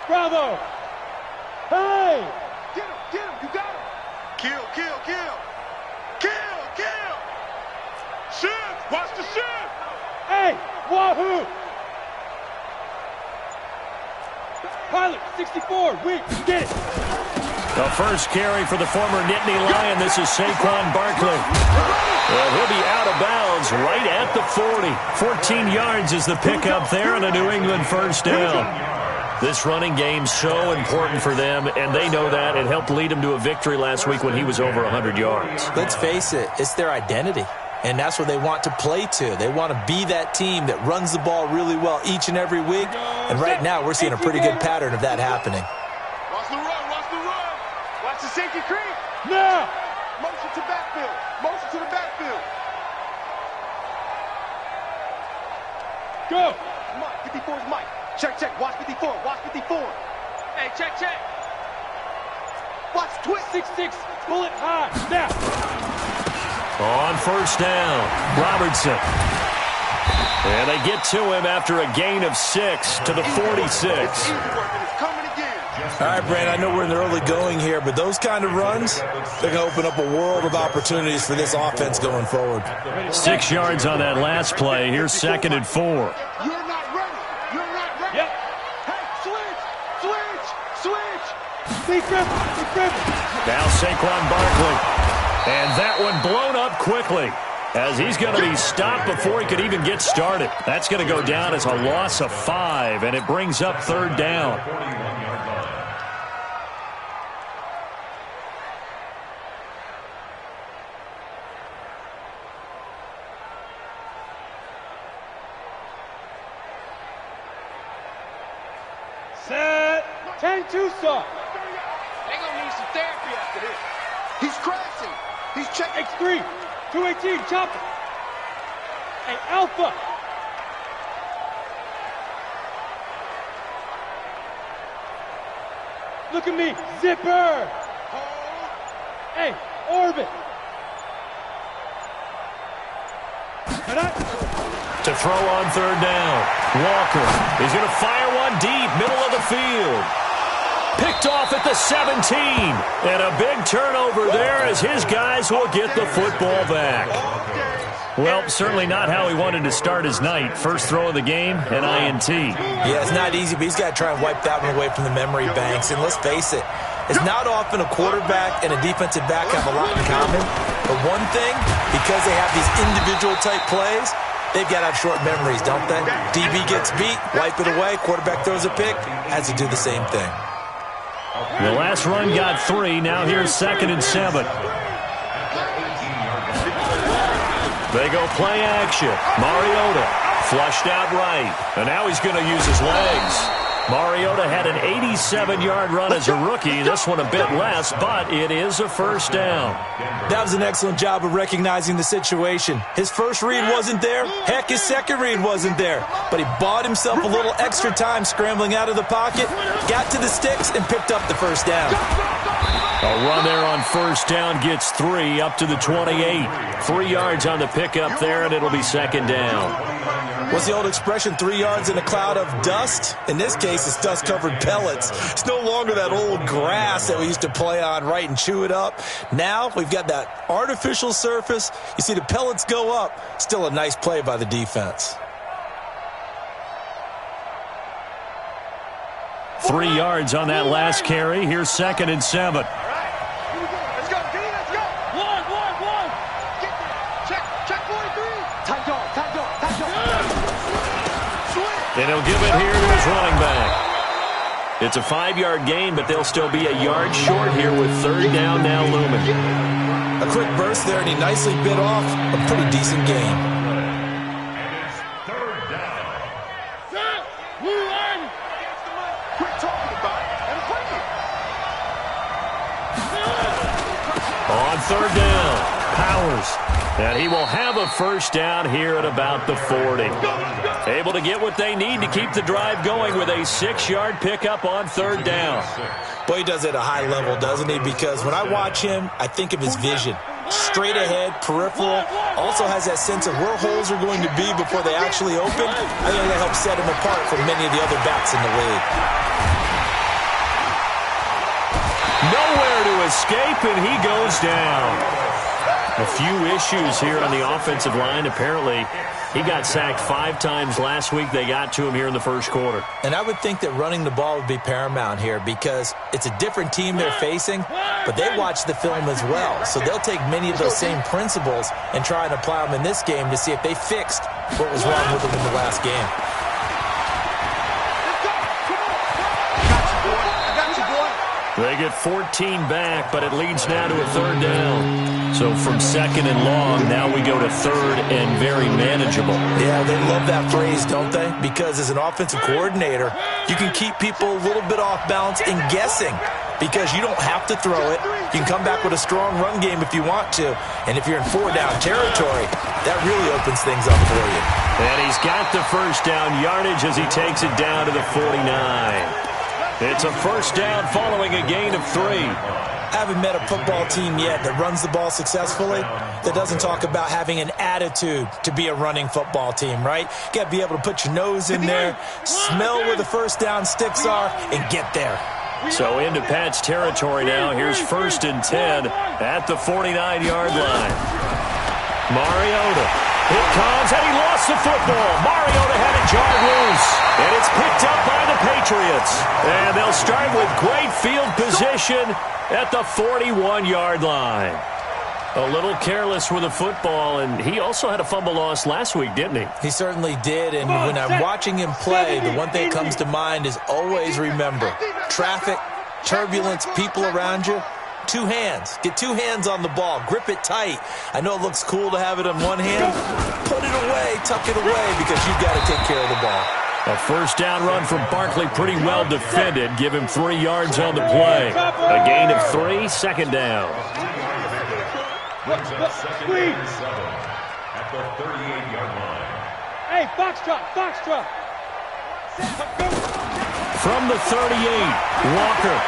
Bravo! Hey! Get him, you got him! Kill! Shift! Watch the shift! Hey! Wahoo! Pilot, 64, weak, get it! The first carry for the former Nittany Lion. This is Saquon Barkley. Well, he'll be out of bounds right at the 40. 14 yards is the pickup there and a New England first down. This running game's so important for them, and they know that. It helped lead them to a victory last week when he was over 100 yards. Let's face it, it's their identity, and that's what they want to play to. They want to be that team that runs the ball really well each and every week, and right now we're seeing a pretty good pattern of that happening. Watch the run! Watch the safety creep! Now! Motion to the backfield! Go! Mike, 54 is Mike. Check, watch 54. Hey, check. Watch twist. 6-6, bullet high, snap. On first down, Robertson. And they get to him after a gain of 6 to the 46. All right, Brand, I know we're in the early going here, but those kind of runs, they're going to open up a world of opportunities for this offense going forward. 6 yards on that last play. Here's 2nd and 4. You're not ready. Yep. Hey, switch. Be crippled. Now Saquon Barkley. And that one blown up quickly as he's going to be stopped before he could even get started. That's going to go down as a loss of 5, and it brings up 3rd down. Set. 10-2 soft. They're going to need some therapy after this. He's crashing. He's checking. X3. 218, chopper. Hey, Alpha. Look at me. Zipper. Hey, orbit. To throw on 3rd down. Walker is going to fire one deep, middle of the field. Picked off at the 17. And a big turnover there as his guys will get the football back. Well, certainly not how he wanted to start his night. First throw of the game, an INT. Yeah, it's not easy, but he's got to try and wipe that one away from the memory banks. And let's face it, it's not often a quarterback and a defensive back have a lot in common. But one thing, because they have these individual type plays, they've got to have short memories, don't they? DB gets beat, wipe it away, quarterback throws a pick, has to do the same thing. The last run got 3, now here's 2nd and 7. They go play action. Mariota flushed out right, and now he's going to use his legs. Mariota had an 87-yard run as a rookie. This one a bit less, but it is a first down. That was an excellent job of recognizing the situation. His first read wasn't there. Heck, his second read wasn't there. But he bought himself a little extra time scrambling out of the pocket, got to the sticks, and picked up the first down. A run there on first down gets 3 up to the 28. 3 yards on the pickup there, and it'll be 2nd down. What's the old expression, 3 yards in a cloud of dust? In this case, it's dust-covered pellets. It's no longer that old grass that we used to play on, right, and chew it up. Now we've got that artificial surface. You see the pellets go up. Still a nice play by the defense. 3 yards on that last carry. Here's 2nd and 7. Let's go, D, let's go. One. Get there. Check 43. Tight dog. And he'll give it here to his running back. It's a 5-yard gain, but they'll still be a yard short here with 3rd down now looming. A quick burst there, and he nicely bit off a pretty decent gain. Quit talking about it and play it. On 3rd down, Powers. And he will have a first down here at about the 40. Able to get what they need to keep the drive going with a 6-yard pickup on 3rd down. Boy, he does it at a high level, doesn't he? Because when I watch him, I think of his vision. Straight ahead, peripheral, also has that sense of where holes are going to be before they actually open. I think that helps set him apart from many of the other backs in the league. escape, and he goes down. A few issues here on the offensive line. Apparently, he got sacked 5 times last week. They got to him here in the first quarter. And I would think that running the ball would be paramount here because it's a different team they're facing, but they watch the film as well. So they'll take many of those same principles and try and apply them in this game to see if they fixed what was wrong with them in the last game. They get 14 back, but it leads now to a 3rd down. So from 2nd and long, now we go to 3rd and very manageable. Yeah, they love that phrase, don't they? Because as an offensive coordinator, you can keep people a little bit off balance and guessing because you don't have to throw it. You can come back with a strong run game if you want to. And if you're in 4-down territory, that really opens things up for you. And he's got the first down yardage as he takes it down to the 49. It's a first down following a gain of 3. I haven't met a football team yet that runs the ball successfully that doesn't talk about having an attitude to be a running football team, right? You got to be able to put your nose in there, smell where the first down sticks are, and get there. So into Pat's territory now. Here's 1st and 10 at the 49-yard line. Mariota. Here comes, and he lost the football. Mariota had it jarred loose, and it's picked up by the Patriots. And they'll start with great field position at the 41-yard line. A little careless with the football, and he also had a fumble loss last week, didn't he? He certainly did, and when I'm watching him play, the one thing that comes to mind is always remember, traffic, turbulence, people around you. 2 hands. Get 2 hands on the ball. Grip it tight. I know it looks cool to have it in one hand. Put it away. Tuck it away because you've got to take care of the ball. A first down run from Barkley, pretty well defended. Give him 3 yards on the play. A gain of 3, 2nd down. Squeeze. At the 38-yard line. Hey, foxtrot. From the 38, Walker.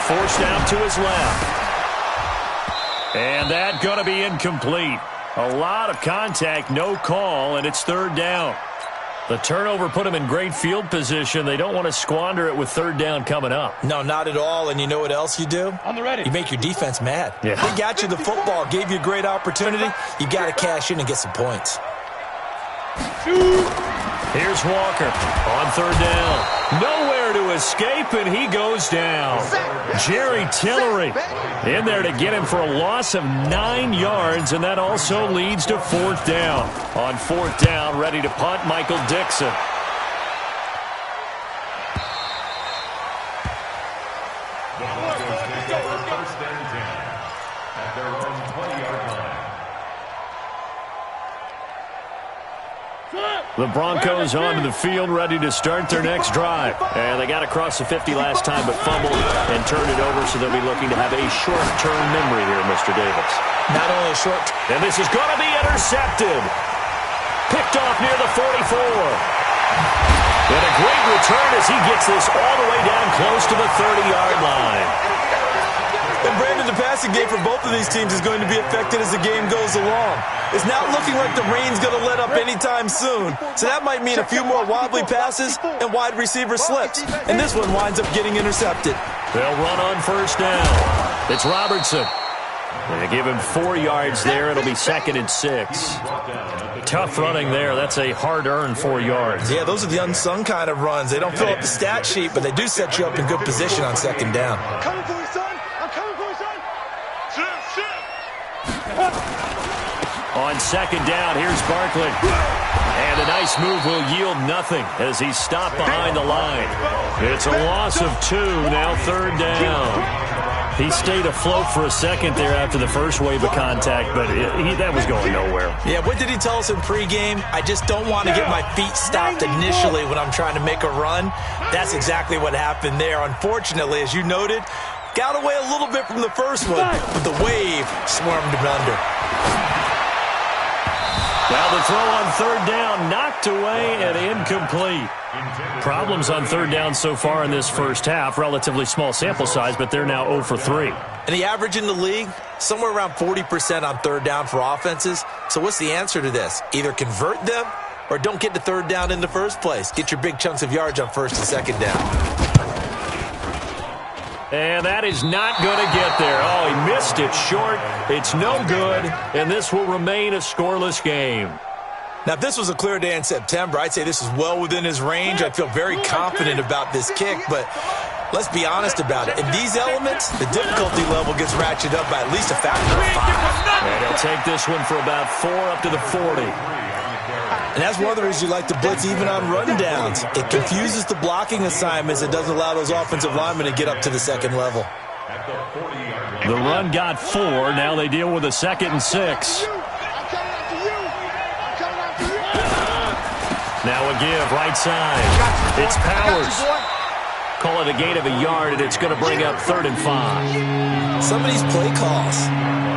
Forced out to his left. And that going to be incomplete. A lot of contact, no call, and it's 3rd down. The turnover put him in great field position. They don't want to squander it with 3rd down coming up. No, not at all. And you know what else you do? On the ready. You make your defense mad. Yeah. They got you the football, gave you a great opportunity. You got to cash in and get some points. Here's Walker on 3rd down. Nowhere to escape, and he goes down. Jerry Tillery in there to get him for a loss of 9 yards, and that also leads to 4th down. On 4th down, ready to punt, Michael Dixon. First and 10 at their own 20-yard line. The Broncos onto the field, ready to start their next drive. And they got across the 50 last time, but fumbled and turned it over, so they'll be looking to have a short-term memory here, Mr. Davis. Not only a short... And this is going to be intercepted. Picked off near the 44. And a great return as he gets this all the way down close to the 30-yard line. And Brandon, the passing game for both of these teams is going to be affected as the game goes along. It's not looking like the rain's going to let up anytime soon. So that might mean a few more wobbly passes and wide receiver slips. And this one winds up getting intercepted. They'll run on 1st down. It's Robertson. They give him 4 yards there. It'll be 2nd and 6. Tough running there. That's a hard-earned 4 yards. Yeah, those are the unsung kind of runs. They don't fill up the stat sheet, but they do set you up in good position on 2nd down. I'm coming for you, son. I'm coming for you, son. On 2nd down, here's Barkley. And a nice move will yield nothing as he's stopped behind the line. It's a loss of 2, now 3rd down. He stayed afloat for a second there after the first wave of contact, but that was going nowhere. Yeah, what did he tell us in pregame? I just don't want to get my feet stopped initially when I'm trying to make a run. That's exactly what happened there. Unfortunately, as you noted, got away a little bit from the first one, but the wave swarmed him under. Now the throw on 3rd down, knocked away and incomplete. Problems on 3rd down so far in this first half. Relatively small sample size, but they're now 0 for 3. And the average in the league, somewhere around 40% on 3rd down for offenses. So what's the answer to this? Either convert them or don't get to 3rd down in the first place. Get your big chunks of yards on 1st and 2nd down. And that is not going to get there. Oh, he missed it short. It's no good, and this will remain a scoreless game. Now, if this was a clear day in September, I'd say this is well within his range. I'd feel very confident about this kick, but let's be honest about it. In these elements, the difficulty level gets ratcheted up by at least a factor of 5. And he'll take this one for about 4 up to the 40. And that's one of the reasons you like to blitz even on rundowns. It confuses the blocking assignments. It doesn't allow those offensive linemen to get up to the second level. The run got 4. Now they deal with a 2nd and 6. Now a give, right side. It's Powers. Call it a gain of a yard, and it's going to bring up 3rd and 5. Some of these play calls,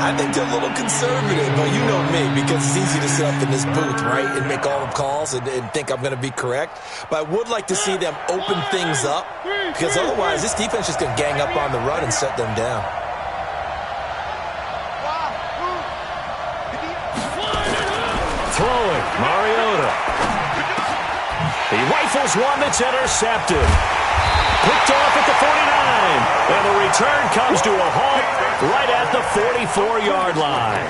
I think they're a little conservative. But you know me, because it's easy to sit up in this booth, right, and make all the calls and think I'm going to be correct. But I would like to see them open things up, because otherwise this defense is going to gang up on the run and shut them down. Throwing, Mariota. He rifles one that's intercepted. Picked off at the 49. And the return comes to a halt right at the 44-yard line.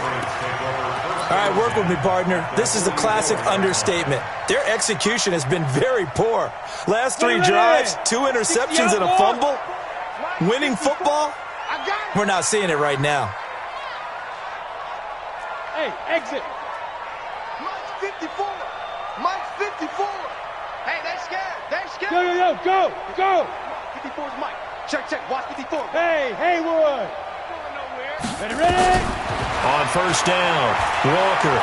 All right, work with me, partner. This is a classic understatement. Their execution has been very poor. Last 3 drives, 2 interceptions and a fumble. Winning football? We're not seeing it right now. Hey, exit. Mike's 54. Mike's 54. Hey, they scared. They scared. Go. 54's Mike. Check. Watch 54. Hey, Haywood. Going nowhere. Ready? On first down, Walker.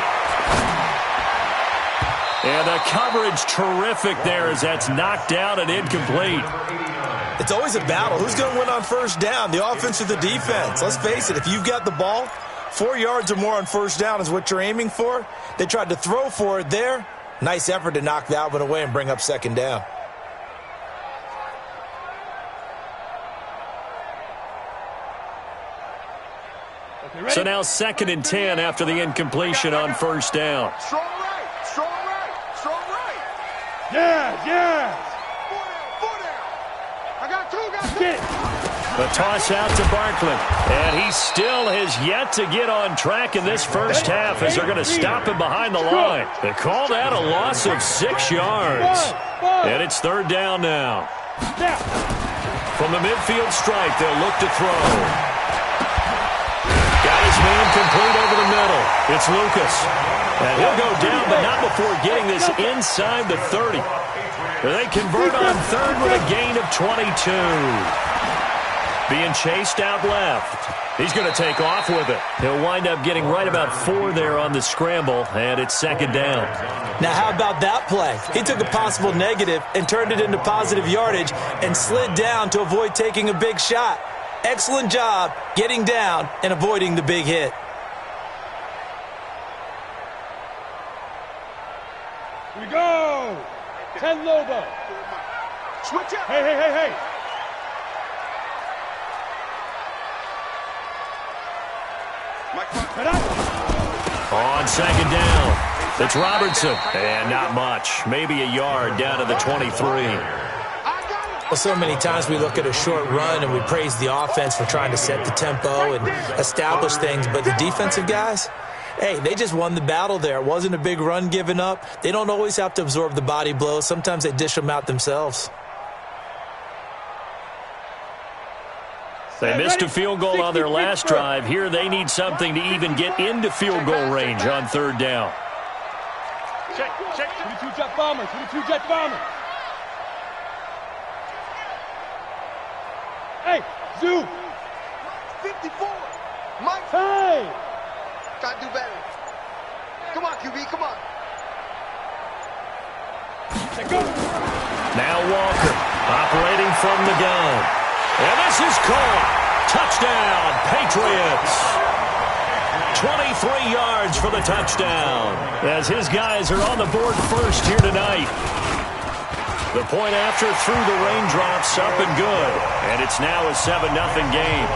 And the coverage terrific there as that's knocked down and incomplete. It's always a battle. Who's going to win on first down, the offense or the defense? Let's face it, if you've got the ball, 4 yards or more on first down is what you're aiming for. They tried to throw for it there. Nice effort to knock that one away and bring up 2nd down. So now 2nd and 10 after the incompletion on first down. Strong right. Yes. 4 down. I got 2. Get. The toss out to Barkley. And he still has yet to get on track in this first half as they're going to stop him behind the line. They call that a loss of 6 yards. And it's 3rd down now. From the midfield stripe, they'll look to throw. Got his man complete over the middle. It's Lucas. And he'll go down, but not before getting this inside the 30. They convert on 3rd with a gain of 22. Being chased out left. He's going to take off with it. He'll wind up getting right about 4 there on the scramble, and it's 2nd down. Now, how about that play? He took a possible negative and turned it into positive yardage and slid down to avoid taking a big shot. Excellent job getting down and avoiding the big hit. Here we go. 10 Lobo. Switch up. Hey. On 2nd down, it's Robertson. And not much. Maybe a yard down to the 23. Well, so many times we look at a short run and we praise the offense for trying to set the tempo and establish things, but the defensive guys, hey, they just won the battle there. It wasn't a big run given up. They don't always have to absorb the body blows. Sometimes they dish them out themselves. They missed a field goal on their last drive. Here they need something to even get into field goal range on 3rd down. Check. 22 jet bombers. Hey, Zoo. 54. Mike. Hey. Gotta do better. Come on, QB. Come on. Go. Now Walker operating from the gun. And this is caught. Touchdown, Patriots. 23 yards for the touchdown. As his guys are on the board first here tonight. The point after through the raindrops up and good. And it's now a 7-0 game.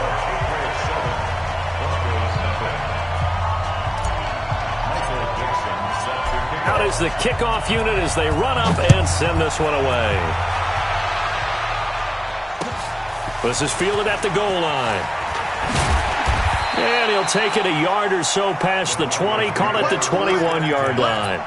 Out is the kickoff unit as they run up and send this one away. This is fielded at the goal line. And he'll take it a yard or so past the 20, call it the 21-yard line.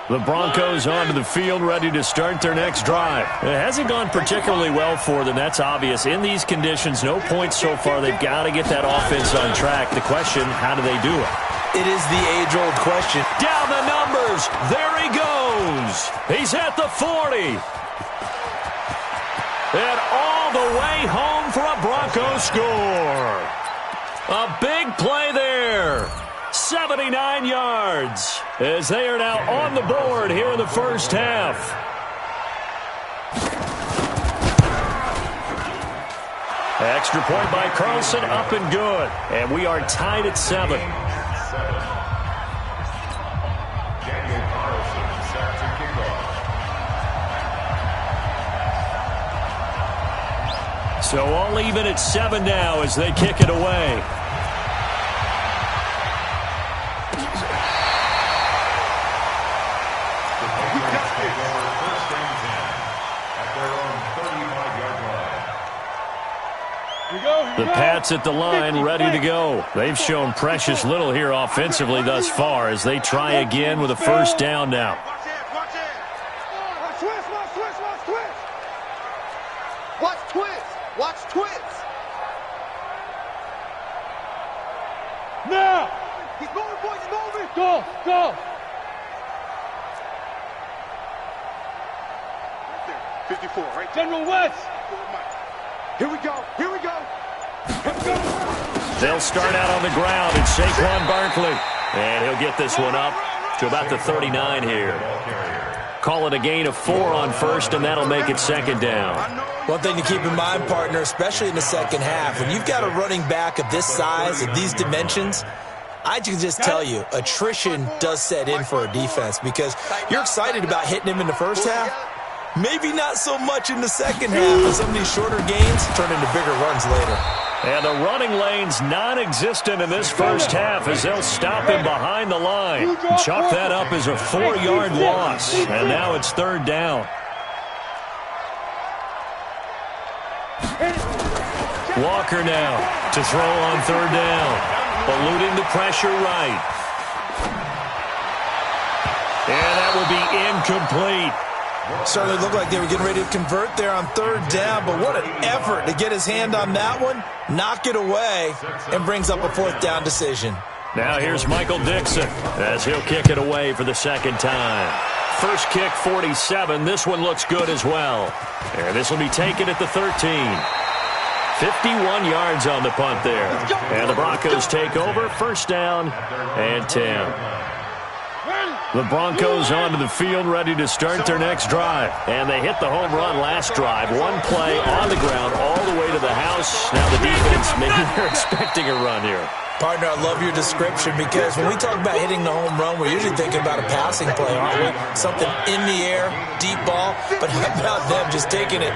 The Broncos onto the field, ready to start their next drive. It hasn't gone particularly well for them. That's obvious. In these conditions, no points so far. They've got to get that offense on track. The question, how do they do it? It is the age-old question. Down the numbers. There he goes. He's at the 40. And all the way home for a Broncos score. A big play there. 79 yards as they are now on the board here in the first half. Extra point by Carlson, up and good. And we are tied at 7. So all even at 7 now as they kick it away. The Pats at the line, ready to go. They've shown precious little here offensively thus far as they try again with a first down now. Watch twist. Now! He's moving, boys, he's moving. Go, go. 54, right? General West. Here we go. Here we go. They'll start out on the ground. It's Saquon Barkley. And he'll get this one up to about the 39 here. Call it a gain of 4 on first, and that'll make it second down. One thing to keep in mind, partner, especially in the second half, when you've got a running back of this size, of these dimensions, I can just tell you, attrition does set in for a defense because you're excited about hitting him in the first half. Maybe not so much in the second half, and some of these shorter gains turn into bigger runs later. And the running lane's non-existent in this first half as they'll stop him behind the line. Chalk that up as a 4-yard loss, and now it's third down. Walker now to throw on third down. Eluding the pressure right. And that will be incomplete. Certainly looked like they were getting ready to convert there on third down, but what an effort to get his hand on that one, knock it away, and brings up a fourth down decision. Now here's Michael Dixon as he'll kick it away for the second time. First kick, 47. This one looks good as well. And this will be taken at the 13. 51 yards on the punt there. And the Broncos take over, first down and 10. The Broncos onto the field, ready to start their next drive. And they hit the home run last drive. One play on the ground all the way to the house. Now the defense, maybe they're expecting a run here. Partner, I love your description because when we talk about hitting the home run, we're usually thinking about a passing play, aren't we? Something in the air, deep ball. But how about them just taking it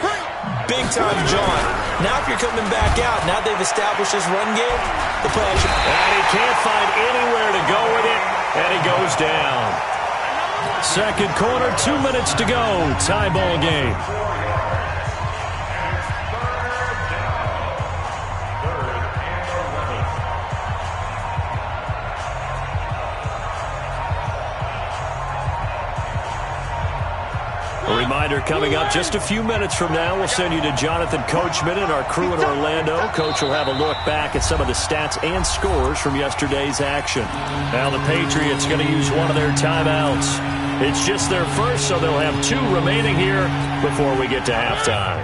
big time, John? Now if you're coming back out, now they've established this run game, the play action. And he can't find anywhere to go with it, and he goes down. Second quarter, 2 minutes to go. Tie ball game. A reminder coming up just a few minutes from now. We'll send you to Jonathan Coachman and our crew in Orlando. Coach will have a look back at some of the stats and scores from yesterday's action. Now the Patriots going to use one of their timeouts. It's just their first, so they'll have 2 remaining here before we get to halftime.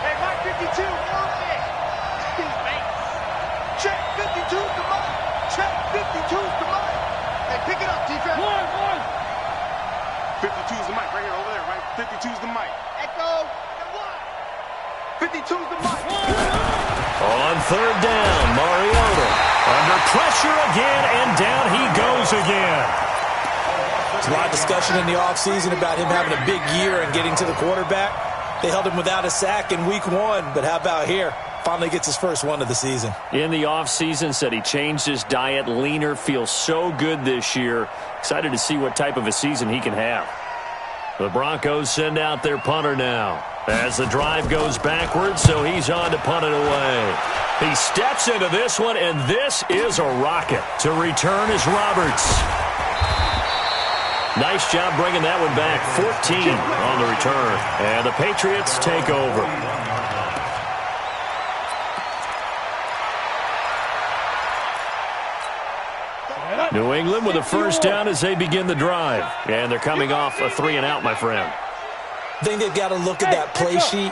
Hey, Mike 52. Check 52's the mic. Check 52's the mic. Hey, pick it up, defense. 52's the mic right here, over there, right? 52's the mic. Echo. 52's the mic. On third down, Mariota under pressure again, and down he goes again. There's a lot of discussion in the offseason about him having a big year and getting to the quarterback. They held him without a sack in week 1, but how about here? Finally gets his first one of the season. In the offseason, said he changed his diet, leaner, feels so good this year. Excited to see what type of a season he can have. The Broncos send out their punter now as the drive goes backwards, so he's on to punt it away. He steps into this one, and this is a rocket. To return is Roberts. Nice job bringing that one back. 14 on the return. And the Patriots take over. New England with a first down as they begin the drive. And they're coming off a 3-and-out, my friend. I think they've got to look at that play sheet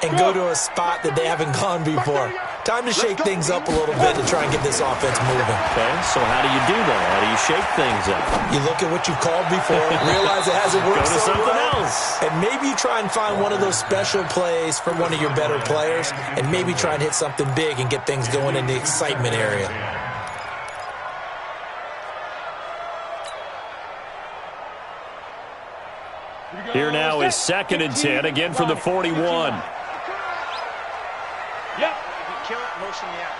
and go to a spot that they haven't gone before. Time to shake things up a little bit to try and get this offense moving. Okay, so how do you do that? How do you shake things up? You look at what you've called before, realize it hasn't worked Go to so something well, else. and maybe you try and find one of those special plays from one of your better players, and maybe try and hit something big and get things going in the excitement area. Here now is 2nd and 10, again from the 41. Yep. If you kill it, motion me out.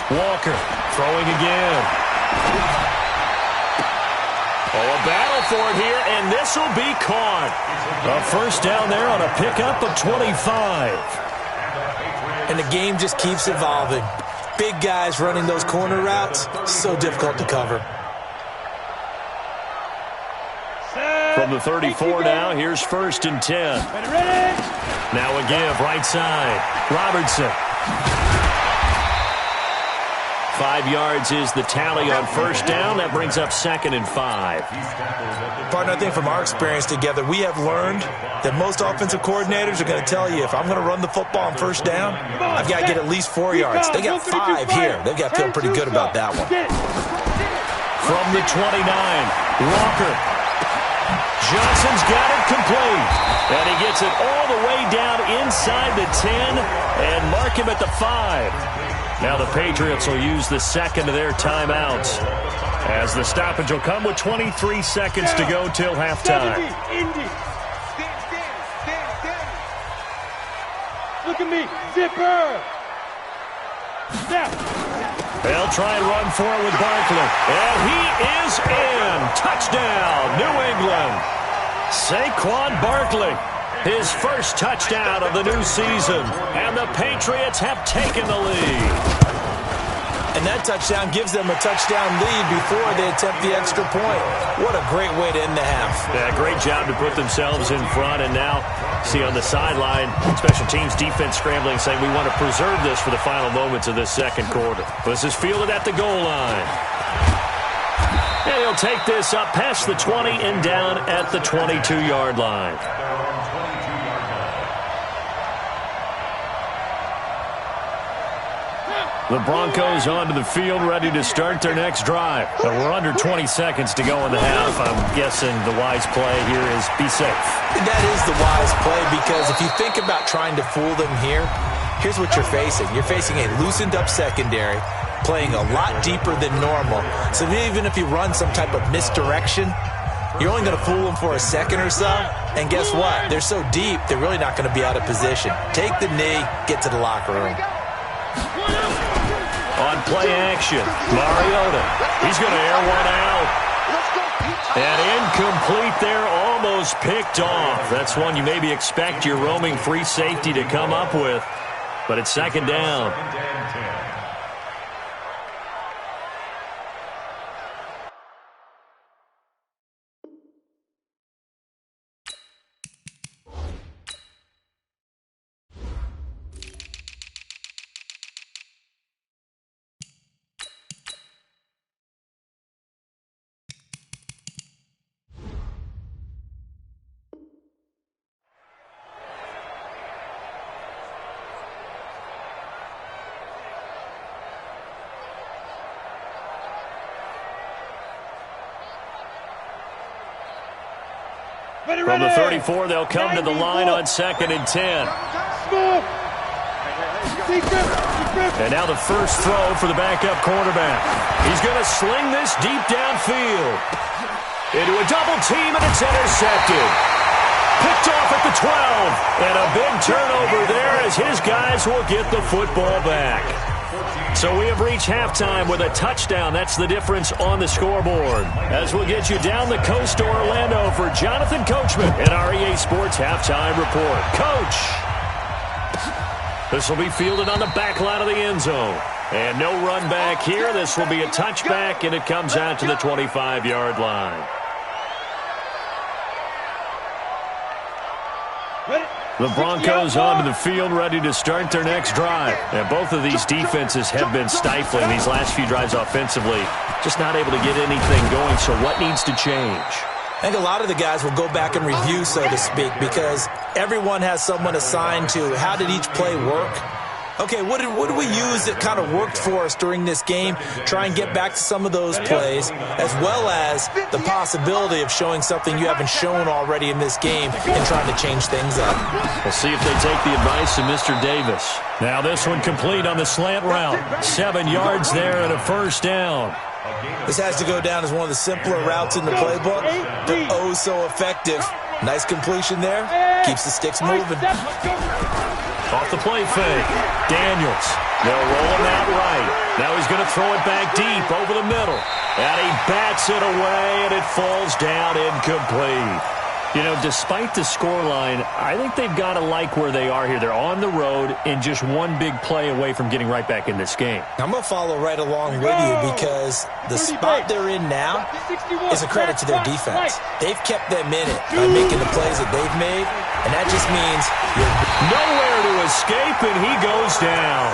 Walker throwing again. Oh, a battle for it here, and this will be caught. A first down there on a pickup of 25. And the game just keeps evolving. Big guys running those corner routes, so difficult to cover. From the 34 now, here's 1st and 10. Now a give, right side. Robertson. 5 yards is the tally on first down. That brings up 2nd and 5. Partner, I think from our experience together, we have learned that most offensive coordinators are going to tell you, if I'm going to run the football on first down, I've got to get at least 4 yards. They got 5 here. They've got to feel pretty good about that one. From the 29, Walker. Johnson's got it complete. And he gets it all the way down inside the 10 and mark him at the 5. Now the Patriots will use the second of their timeouts, as the stoppage will come with 23 seconds to go till halftime. Look at me, zipper. Now. They'll try and run for it with Barkley. And he is in. Touchdown, New England. Saquon Barkley, his first touchdown of the new season. And the Patriots have taken the lead. And that touchdown gives them a touchdown lead before they attempt the extra point. What a great way to end the half. Yeah, great job to put themselves in front. And now, see on the sideline, special teams defense scrambling, saying we want to preserve this for the final moments of this second quarter. This is fielded at the goal line. And he'll take this up past the 20 and down at the 22-yard line. The Broncos onto the field, ready to start their next drive. We're under 20 seconds to go in the half. I'm guessing the wise play here is be safe. That is the wise play, because if you think about trying to fool them here, here's what you're facing. You're facing a loosened-up secondary, playing a lot deeper than normal. So even if you run some type of misdirection, you're only going to fool them for a second or so. And guess what? They're so deep, they're really not going to be out of position. Take the knee, get to the locker room. On play action, Mariota. He's going to air one out. And incomplete there, almost picked off. That's one you maybe expect your roaming free safety to come up with. But it's second down. From the 34, they'll come to the line on 2nd and 10. Smooth. And now the first throw for the backup quarterback. He's going to sling this deep downfield. Into a double team, and it's intercepted. Picked off at the 12. And a big turnover there as his guys will get the football back. So we have reached halftime with a touchdown. That's the difference on the scoreboard. As we'll get you down the coast to Orlando for Jonathan Coachman in our EA Sports Halftime Report. Coach! This will be fielded on the back line of the end zone. And no run back here. This will be a touchback, and it comes out to the 25-yard line. The Broncos onto the field, ready to start their next drive. And both of these defenses have been stifling these last few drives offensively. Just not able to get anything going, so what needs to change? I think a lot of the guys will go back and review, so to speak, because everyone has someone assigned to how did each play work. Okay, what did we use that kind of worked for us during this game? Try and get back to some of those plays, as well as the possibility of showing something you haven't shown already in this game and trying to change things up. We'll see if they take the advice of Mr. Davis. Now this one complete on the slant route. 7 yards there and a first down. This has to go down as one of the simpler routes in the playbook, but oh so effective. Nice completion there. Keeps the sticks moving. Off the play fake. Daniels. They'll roll him out right. Now he's going to throw it back deep over the middle. And he bats it away, and it falls down incomplete. You know, despite the scoreline, I think they've got to like where they are here. They're on the road and just one big play away from getting right back in this game. I'm going to follow right along with you because the spot they're in now is a credit to their defense. They've kept them in it by making the plays that they've made, and that just means you're nowhere to escape, and he goes down.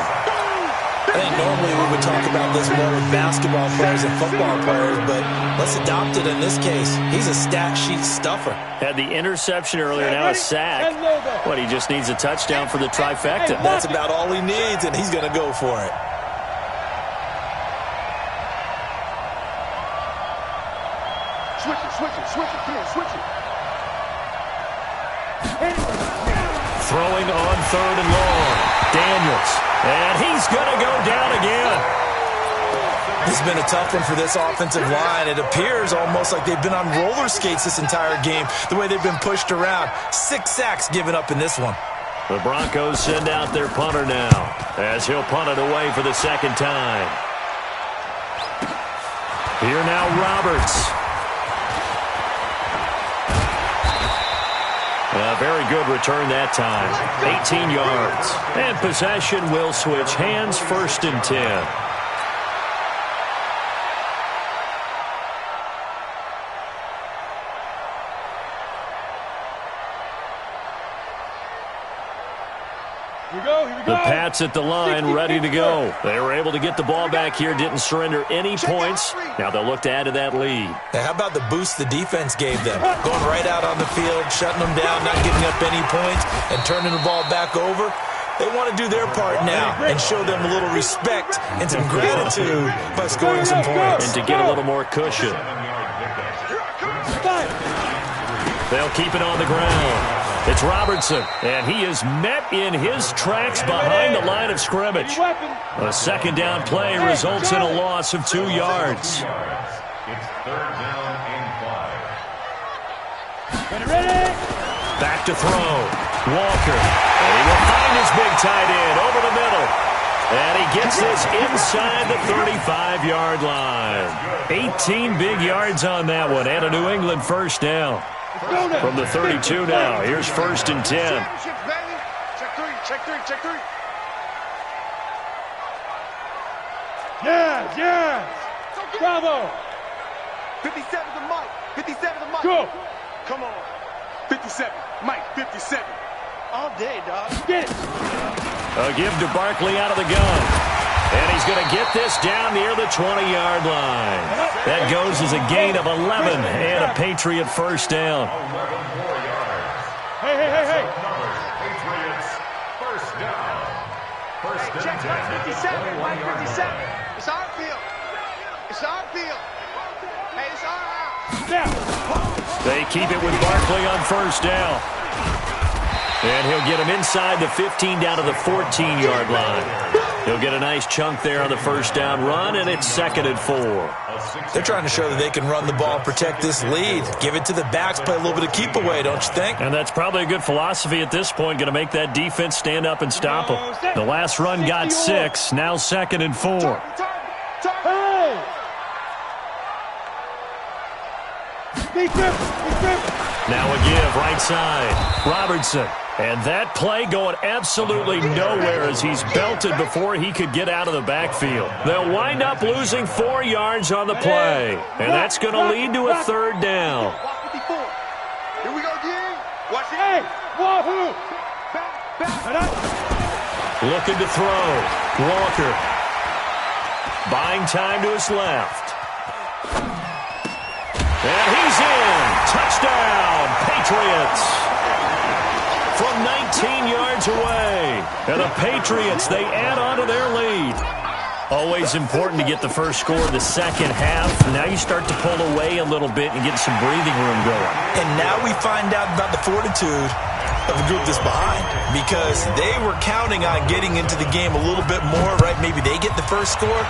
I think normally we would talk about this more with basketball players and football players, but let's adopt it in this case. He's a stat sheet stuffer. Had the interception earlier, now a sack. What, he just needs a touchdown for the trifecta. That's about all he needs, and he's going to go for it. Switch it. Come on, switch it. Throwing on 3rd and long. Daniels. And he's going to go down again. It's been a tough one for this offensive line. It appears almost like they've been on roller skates this entire game, the way they've been pushed around. 6 sacks given up in this one. The Broncos send out their punter now, as he'll punt it away for the second time. Here now, Roberts. A very good return that time. 18 yards. And possession will switch hands, 1st and 10. The Pats at the line, ready to go. They were able to get the ball back here, didn't surrender any points. Now they'll look to add to that lead. Now, how about the boost the defense gave them? Going right out on the field, shutting them down, not giving up any points, and turning the ball back over. They want to do their part now and show them a little respect and some gratitude by scoring some points. And to get a little more cushion. They'll keep it on the ground. It's Robertson, and he is met in his tracks behind the line of scrimmage. A second down play results in a loss of 2 yards. It's 3rd down and 5. Ready? Back to throw. Walker. And he will find his big tight end over the middle. And he gets this inside the 35-yard line. 18 big yards on that one, and a New England first down. From the 32 now. Here's 1st and 10. Check three. Yes. Bravo. 57 to Mike. Go. Come on. 57. Mike, 57. All day, dog. Get it. A give to Barkley out of the gun. And he's going to get this down near the 20-yard line. That goes as a gain of 11 and a Patriot first down. Hey. Patriots first down. Check 57. Mike 57. It's our field. Hey, it's our house. Now. They keep it with Barkley on first down. And he'll get him inside the 15 down to the 14-yard line. He'll get a nice chunk there on the first down run, and it's 2nd and 4. They're trying to show that they can run the ball and protect this lead. Give it to the backs, play a little bit of keep away, don't you think? And that's probably a good philosophy at this point, going to make that defense stand up and stop them. The last run got 6, now 2nd and 4. Now a give, right side. Robertson. And that play going absolutely nowhere as he's belted before he could get out of the backfield. They'll wind up losing 4 yards on the play. And that's going to lead to a 3rd down. Here we go again. Watch it. Hey, wahoo! Looking to throw. Walker. Buying time to his left. And he's in. Touchdown, Patriots. From 19 yards away. And the Patriots, they add on to their lead. Always important to get the first score in the second half. Now you start to pull away a little bit and get some breathing room going. And now we find out about the fortitude of the group that's behind, because they were counting on getting into the game a little bit more, right? Maybe they get the first score.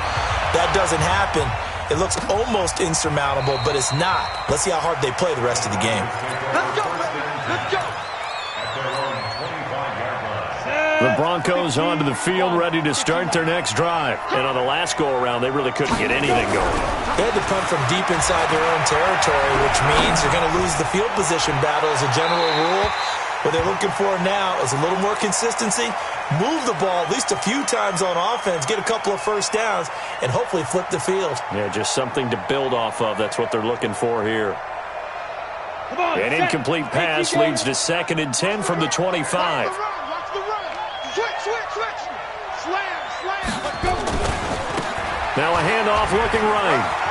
That doesn't happen. It looks almost insurmountable, but it's not. Let's see how hard they play the rest of the game. Let's go, baby. Let's go. The Broncos onto the field, ready to start their next drive. And on the last go-around, they really couldn't get anything going. They had to punt from deep inside their own territory, which means you're going to lose the field position battle as a general rule. What they're looking for now is a little more consistency, move the ball at least a few times on offense, get a couple of first downs, and hopefully flip the field. Yeah, just something to build off of. That's what they're looking for here. An incomplete pass leads to 2nd and 10 from the 25. Watch the run. Switch. Slam. Let's go. Now a handoff looking right.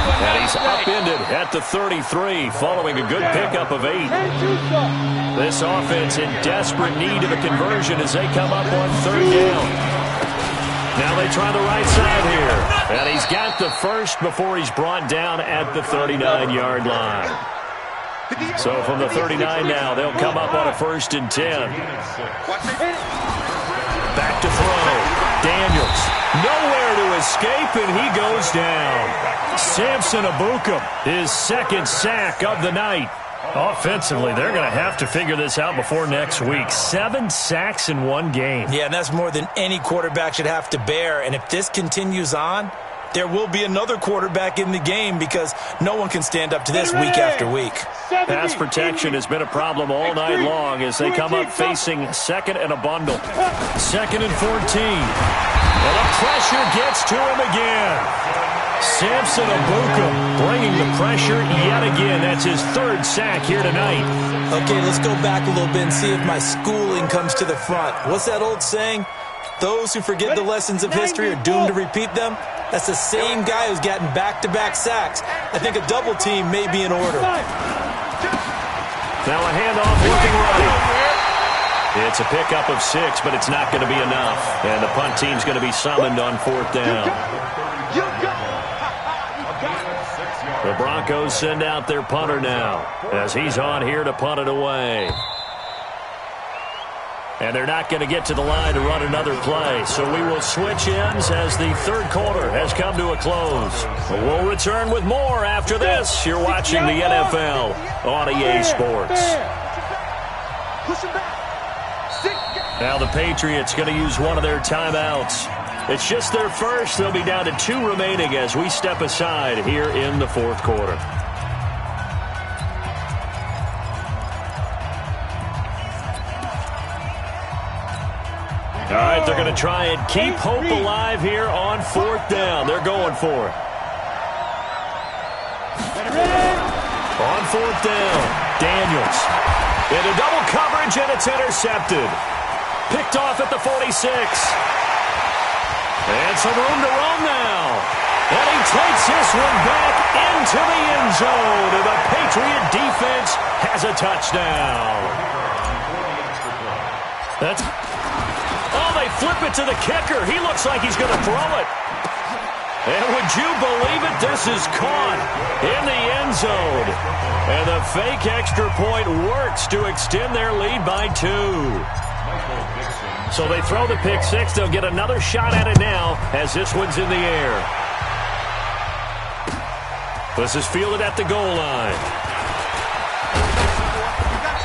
And he's upended at the 33, following a good pickup of 8. This offense in desperate need of a conversion as they come up on 3rd down. Now they try the right side here. And he's got the first before he's brought down at the 39-yard line. So from the 39 now, they'll come up on a 1st and 10. Back to throw. Daniels. Nowhere to escape, and he goes down. Samson Ebukam, his 2nd sack of the night. Offensively, they're going to have to figure this out before next week. 7 sacks in 1 game. Yeah, and that's more than any quarterback should have to bear. And if this continues on, there will be another quarterback in the game because no one can stand up to this week after week. Pass protection has been a problem all night long as they come up facing 2nd and a bundle. 2nd and 14. And the pressure gets to him again. Samson Ebukam bringing the pressure yet again. That's his 3rd sack here tonight. Okay, let's go back a little bit and see if my schooling comes to the front. What's that old saying? Those who forget the lessons of history are doomed to repeat them. That's the same guy who's gotten back-to-back sacks. I think a double team may be in order. Now a handoff looking right. It's a pickup of 6, but it's not going to be enough. And the punt team's going to be summoned on 4th down. The Broncos send out their punter now as he's on here to punt it away. And they're not going to get to the line to run another play. So we will switch ends as the 3rd quarter has come to a close. We'll return with more after this. You're watching the NFL on EA Sports. Now the Patriots going to use one of their timeouts. It's just their first. They'll be down to 2 remaining as we step aside here in the 4th quarter. All right, they're going to try and keep hope alive here on 4th down. They're going for it. On 4th down, Daniels. Into double coverage, and it's intercepted. Picked off at the 46. And some room to run now. And he takes this one back into the end zone. And the Patriot defense has a touchdown. That's... Oh, they flip it to the kicker. He looks like he's going to throw it. And would you believe it? This is caught in the end zone. And the fake extra point works to extend their lead by 2. So they throw the pick six. They'll get another shot at it now as this one's in the air. This is fielded at the goal line.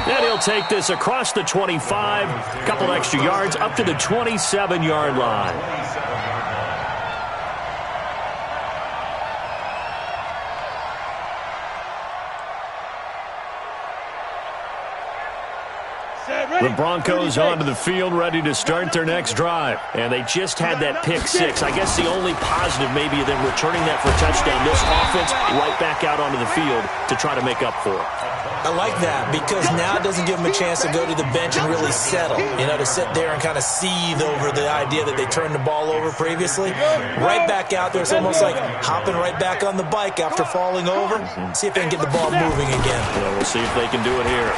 And he'll take this across the 25, a couple extra yards, up to the 27-yard line. The Broncos onto the field, ready to start their next drive. And they just had that pick six. I guess the only positive maybe of them returning that for a touchdown. This offense right back out onto the field to try to make up for it. I like that because now it doesn't give them a chance to go to the bench and really settle. You know, to sit there and kind of seethe over the idea that they turned the ball over previously. Right back out there. It's almost like hopping right back on the bike after falling over. See if they can get the ball moving again. Well, we'll see if they can do it here.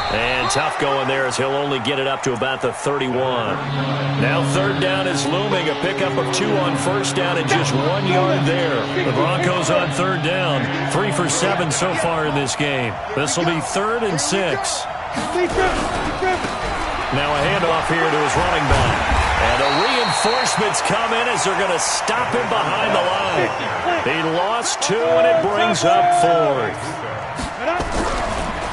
And tough going there as he'll only get it up to about the 31. Now third down is looming. A pickup of 2 on first down and just 1 yard there. The Broncos on third down. 3 for 7 so far in this game. This will be 3rd and 6. Now a handoff here to his running back. And the reinforcements come in as they're going to stop him behind the line. He lost 2 and it brings up 4th.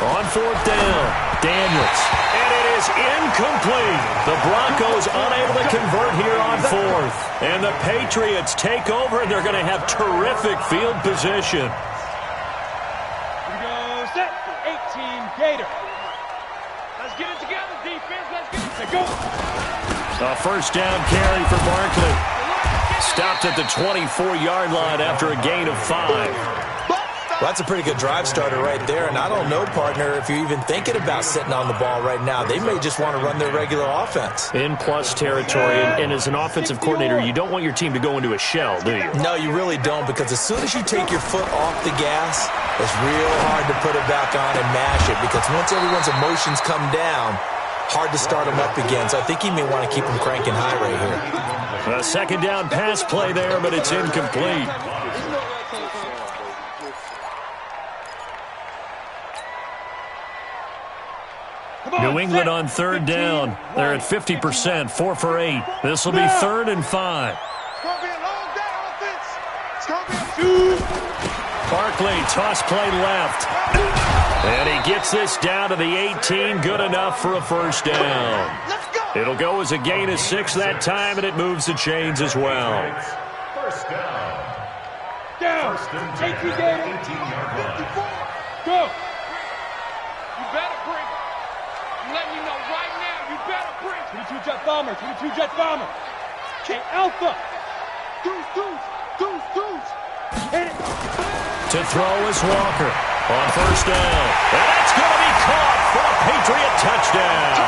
On 4th down, Daniels. And it is incomplete. The Broncos unable to convert here on 4th. And the Patriots take over, and they're going to have terrific field position. Here we go, set, 18, Gator. Let's get it together, defense. Let's get it. Go. A first down carry for Barkley. Stopped at the 24-yard line after a gain of 5. Well, that's a pretty good drive starter right there, and I don't know, partner, if you're even thinking about sitting on the ball right now. They may just want to run their regular offense. In plus territory, and as an offensive coordinator, you don't want your team to go into a shell, do you? No, you really don't, because as soon as you take your foot off the gas, it's real hard to put it back on and mash it, because once everyone's emotions come down, hard to start them up again. So I think you may want to keep them cranking high right here. A second down pass play there, but it's incomplete. New England on third down. They're at 50%, 4 for 8. This will be 3rd and 5. Barkley, toss play left. And he gets this down to the 18, good enough for a first down. It'll go as a gain of 6 that time, and it moves the chains as well. First down. Down. 18 Gator. Go. You better bring. Let me know right now, you better bring. 22 Jet Bomber, 22 Jet Bomber. Okay, Alpha. Deuce. Hit it. To throw is Walker on first down. And that's going to be caught for a Patriot touchdown.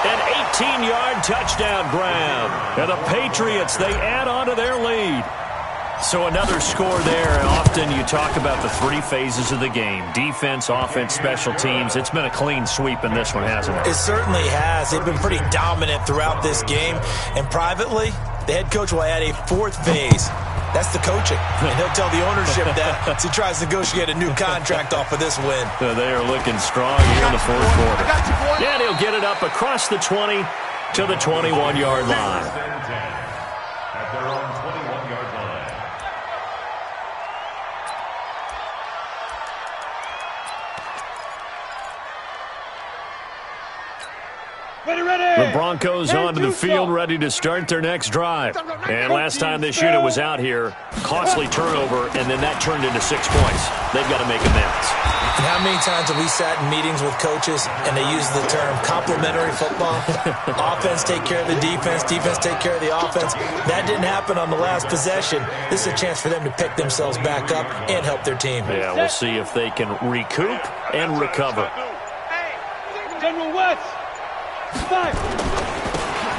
An 18-yard touchdown grab. And the Patriots, they add on to their lead. So another score there. Often you talk about the 3 phases of the game. Defense, offense, special teams. It's been a clean sweep in this one, hasn't it? It certainly has. They've been pretty dominant throughout this game. And privately, the head coach will add a 4th phase. That's the coaching. And he'll tell the ownership that as he tries to negotiate a new contract off of this win. They are looking strong here in the 4th quarter. And he'll get it up across the 20 to the 21-yard line. At their own 21-yard line. The Broncos onto the field, ready to start their next drive. And last time this unit was out here, costly turnover, and then that turned into 6 points. They've got to make amends. And how many times have we sat in meetings with coaches and they use the term complementary football? Offense take care of the defense, defense take care of the offense. That didn't happen on the last possession. This is a chance for them to pick themselves back up and help their team. Yeah, we'll see if they can recoup and recover. General West. 5.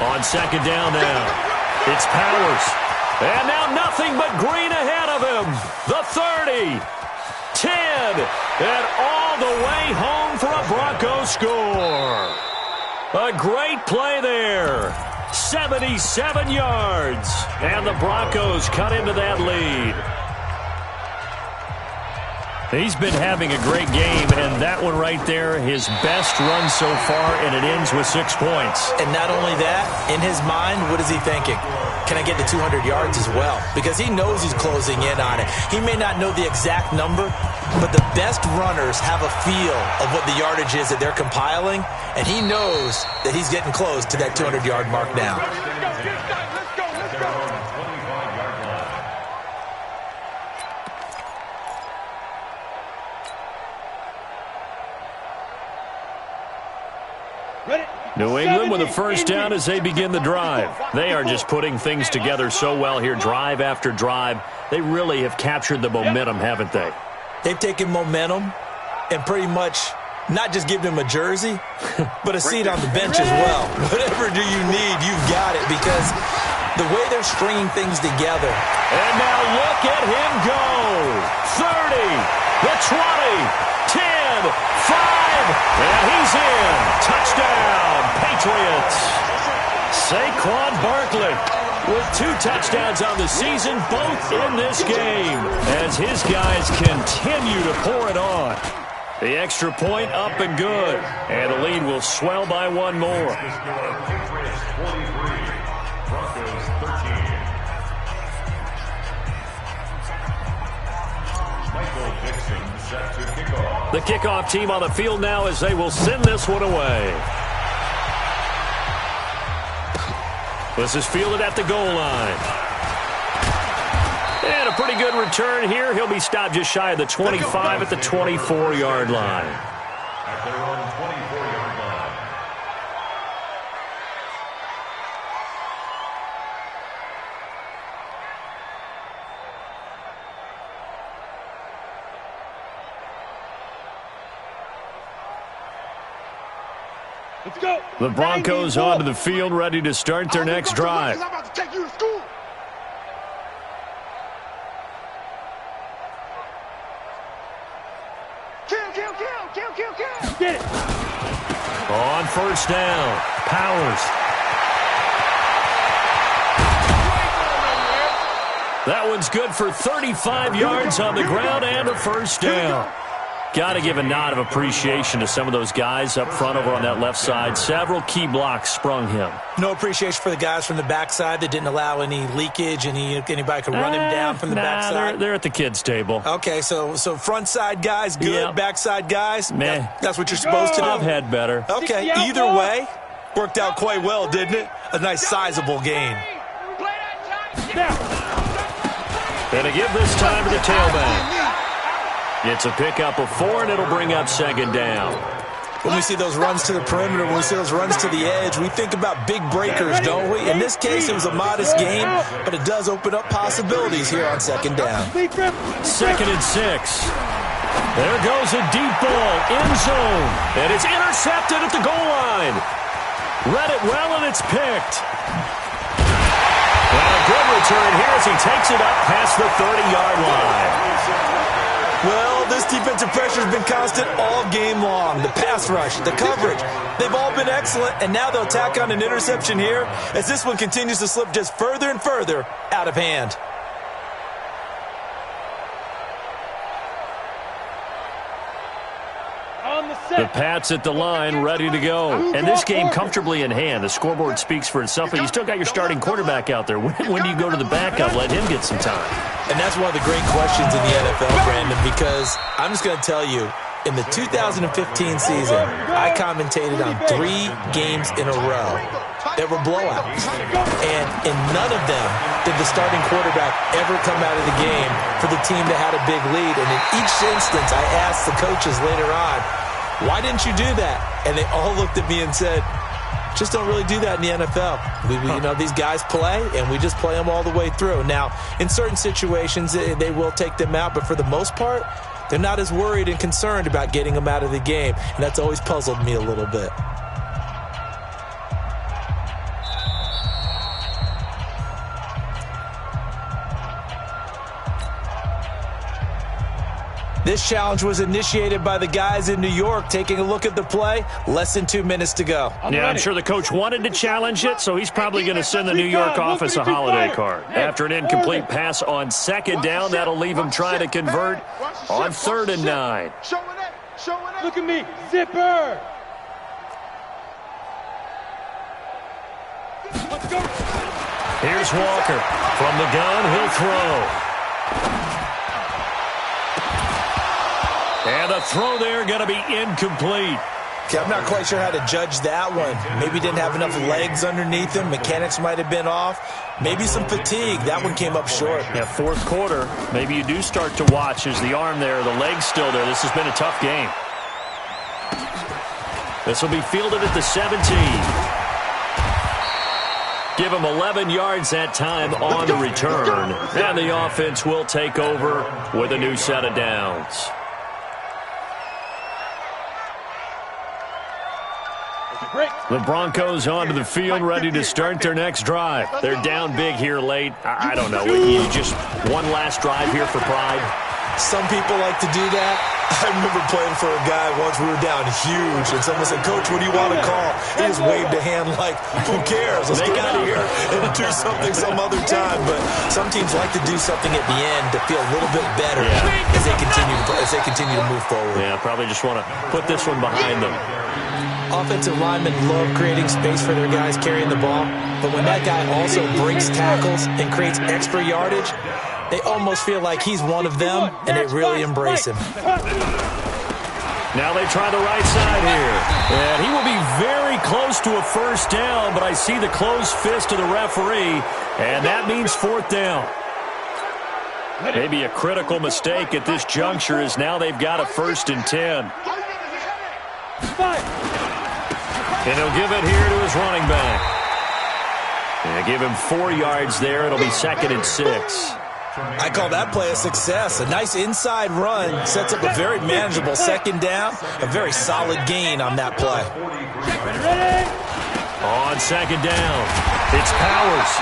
On second down now, it's Powers. And now nothing but green ahead of him. The 30, 10, and all the way home for a Broncos score. A great play there. 77 yards. And the Broncos cut into that lead. He's been having a great game, and that one right there, his best run so far, and it ends with 6 points. And not only that, in his mind, what is he thinking? Can I get to 200 yards as well? Because he knows he's closing in on it. He may not know the exact number, but the best runners have a feel of what the yardage is that they're compiling, and he knows that he's getting close to that 200-yard mark now. New England with a first down as they begin the drive. They are just putting things together so well here, drive after drive. They really have captured the momentum, haven't they? They've taken momentum and pretty much not just given him a jersey, but a seat on the bench as well. Whatever do you need, you've got it, because the way they're stringing things together. And now look at him go. 30, the 20, 10, 5, and he's in. Touchdown, Patriots. Saquon Barkley with 2 touchdowns on the season, both in this game, as his guys continue to pour it on. The extra point up and good, and the lead will swell by 1 more. The kickoff team on the field now as they will send this one away. This is fielded at the goal line. And a pretty good return here. He'll be stopped just shy of the 25 at the 24-yard line. At their own 24-yard line. Let's go. The Broncos onto the field, ready to start their next drive. I'm about to take you to school. Kill. Get it. On first down, Powers. That one's good for 35 yards on the ground and a first down. Got to give a nod of appreciation to some of those guys up front over on that left side. Several key blocks sprung him. No appreciation for the guys from the backside that didn't allow any leakage, and anybody could run him down from the backside. They're at the kids' table. Okay, so front side guys good, Yep. Backside guys, Meh. that's what you're supposed to do. I've had better. Okay, either way, worked out quite well, didn't it? A nice sizable gain. And to give this time to the tailback. It's a pickup of 4, and it'll bring up second down. When we see those runs to the perimeter, when we see those runs to the edge, we think about big breakers, don't we? In this case, it was a modest game, but it does open up possibilities here on second down. 2nd and 6. There goes a deep ball, end zone, and it's intercepted at the goal line. Read it well, and it's picked. And a good return here as he takes it up past the 30-yard line. Well, this defensive pressure has been constant all game long. The pass rush, the coverage, they've all been excellent, and now they'll tack on an interception here as this one continues to slip just further and further out of hand. The Pats at the line, ready to go. And this game comfortably in hand. The scoreboard speaks for itself, but you still got your starting quarterback out there. When do you go to the backup? Let him get some time. And that's one of the great questions in the NFL, Brandon, because I'm just going to tell you, in the 2015 season, I commentated on 3 games in a row that were blowouts. And in none of them did the starting quarterback ever come out of the game for the team that had a big lead. And in each instance, I asked the coaches later on, why didn't you do that? And they all looked at me and said, just don't really do that in the NFL. You know, these guys play, and we just play them all the way through. Now, in certain situations, they will take them out, but for the most part, they're not as worried and concerned about getting them out of the game, and that's always puzzled me a little bit. This challenge was initiated by the guys in New York. Taking a look at the play, less than 2 minutes to go. Yeah, I'm sure the coach wanted to challenge it, so he's probably going to send the New York office a holiday card. After an incomplete pass on second down, that'll leave him trying to convert on 3rd and 9. Look at me, zipper. Let's go. Here's Walker. From the gun, he'll throw. And the throw there going to be incomplete. Okay, I'm not quite sure how to judge that one. Maybe didn't have enough legs underneath him. Mechanics might have been off. Maybe some fatigue. That one came up short. Yeah, 4th quarter. Maybe you do start to watch. Is the arm there, the leg's still there. This has been a tough game. This will be fielded at the 17. Give him 11 yards that time on the return. And the offense will take over with a new set of downs. The Broncos onto the field, ready to start their next drive. They're down big here late. I don't know. You just one last drive here for pride. Some people like to do that. I remember playing for a guy once. We were down huge, and someone said, "Coach, what do you want to call?" He just waved a hand like, "Who cares? Let's get out of here and do something some other time." But some teams like to do something at the end to feel a little bit better as they continue to move forward. Yeah, probably just want to put this one behind them. Offensive linemen love creating space for their guys carrying the ball, but when that guy also breaks tackles and creates extra yardage, they almost feel like he's one of them, and they really embrace him. Now they try the right side here. And he will be very close to a first down, but I see the closed fist of the referee, and that means 4th down. Maybe a critical mistake at this juncture is now they've got a 1st and 10. And he'll give it here to his running back. And give him 4 yards there. It'll be 2nd and 6. I call that play a success. A nice inside run sets up a very manageable 2nd down. A very solid gain on that play. On 2nd down, it's Powers.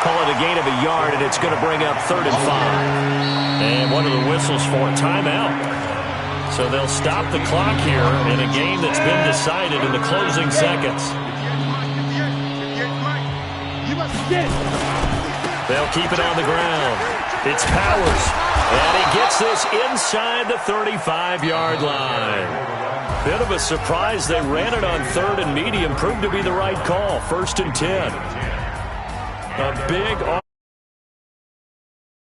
Call it a gain of a yard, and it's going to bring up 3rd and 5. And one of the whistles for a timeout. So they'll stop the clock here in a game that's been decided in the closing seconds. They'll keep it on the ground. It's Powers. And he gets this inside the 35-yard line. Bit of a surprise. They ran it on 3rd and medium. Proved to be the right call. 1st and 10. A big